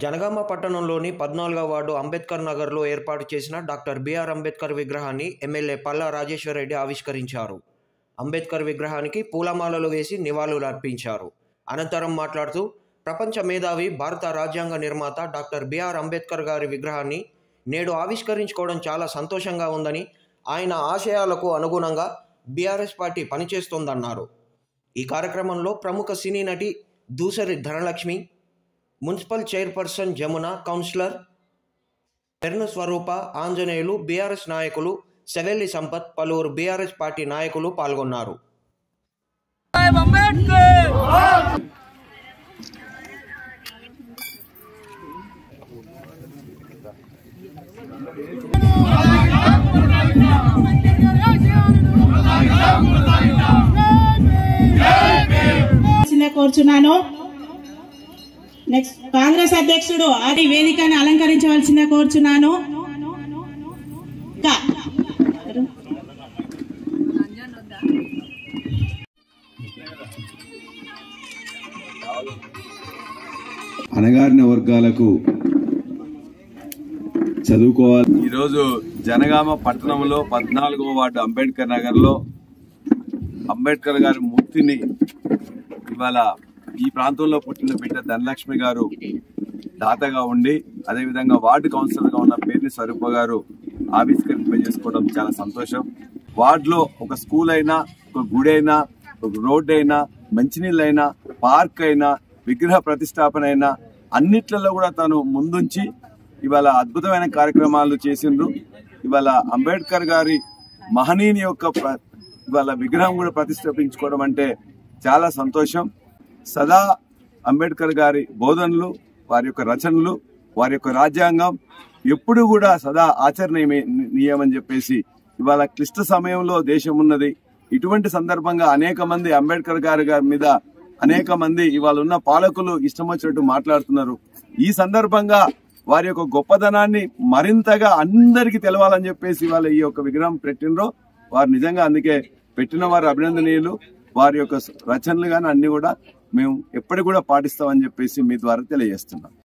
జనగామ పట్టణంలోని 14వ వార్డు అంబేద్కర్ నగర్లో ఏర్పాటు చేసిన డాక్టర్ బిఆర్ అంబేద్కర్ విగ్రహాన్ని ఎమ్మెల్యే పల్లా రాజేశ్వర్ రెడ్డి ఆవిష్కరించారు. అంబేద్కర్ విగ్రహానికి పూలమాలలు వేసి నివాళులు అర్పించారు. అనంతరం మాట్లాడుతూ ప్రపంచ మేధావి, భారత రాజ్యాంగ నిర్మాత డాక్టర్ బిఆర్ అంబేద్కర్ గారి విగ్రహాన్ని నేడు ఆవిష్కరించుకోవడం చాలా సంతోషంగా ఉందని, ఆయన ఆశయాలకు అనుగుణంగా బీఆర్ఎస్ పార్టీ పనిచేస్తోందన్నారు. ఈ కార్యక్రమంలో ప్రముఖ సినీ నటి Doosari Dhanalakshmi, municipal chairperson Jamuna, councillor Pernu Swaroopa, Anjaneyulu, BRS నాయకులు సెవెల్లి సంపత్, పలువురు బీఆర్ఎస్ పార్టీ నాయకులు పాల్గొన్నారు. కోరుచున్నాను. నెక్స్ట్ కాంగ్రెస్ అధ్యక్షుడు ఆది వేదికను అలంకరించవలసిందిగా కోరుచున్నాను. అణగారిన వర్గాలకు చదువుకోవాలి. ఈరోజు జనగామ పట్టణంలో 14వ వార్డు అంబేద్కర్ నగర్లో అంబేద్కర్ గారి మూర్తిని ఇవాళ ఈ ప్రాంతంలో పుట్టిన బిడ్డ ధనలక్ష్మి గారు దాతగా ఉండి, అదేవిధంగా వార్డు కౌన్సిలర్గా ఉన్న పేర్ని స్వరూప గారు ఆవిష్కరింపజేసుకోవడం చాలా సంతోషం. వార్డులో ఒక స్కూల్ అయినా, ఒక గుడి అయినా, ఒక రోడ్డు అయినా, మంచినీళ్ళు అయినా, పార్క్ అయినా, విగ్రహ ప్రతిష్టాపన అయినా అన్నిట్లలో కూడా తను ముందుంచి ఇవాళ అద్భుతమైన కార్యక్రమాలు చేసిండ్రు. ఇవాళ అంబేద్కర్ గారి మహనీయుని యొక్క ఇవాళ విగ్రహం కూడా ప్రతిష్ఠాపించుకోవడం అంటే చాలా సంతోషం. సదా అంబేద్కర్ గారి బోధనలు, వారి యొక్క రచనలు, వారి యొక్క రాజ్యాంగం ఎప్పుడు కూడా సదా ఆచరణీయమని చెప్పేసి ఇవాళ క్లిష్ట సమయంలో దేశం ఉన్నది. ఇటువంటి సందర్భంగా అనేక మంది అంబేద్కర్ గారి మీద అనేక మంది ఇవాళ ఉన్న పాలకులు ఇష్టం వచ్చినట్టు మాట్లాడుతున్నారు. ఈ సందర్భంగా వారి యొక్క గొప్పదనాన్ని మరింతగా అందరికీ తెలవాలని చెప్పేసి ఇవాళ ఈ యొక్క విగ్రహం పెట్టినరో వారు నిజంగా అందుకే పెట్టిన వారు అభినందనీయులు. వారి యొక్క రచనలు కానీ అన్ని కూడా మేము ఎప్పటికి కూడా పాటిస్తామని చెప్పేసి మీ ద్వారా తెలియజేస్తున్నాం.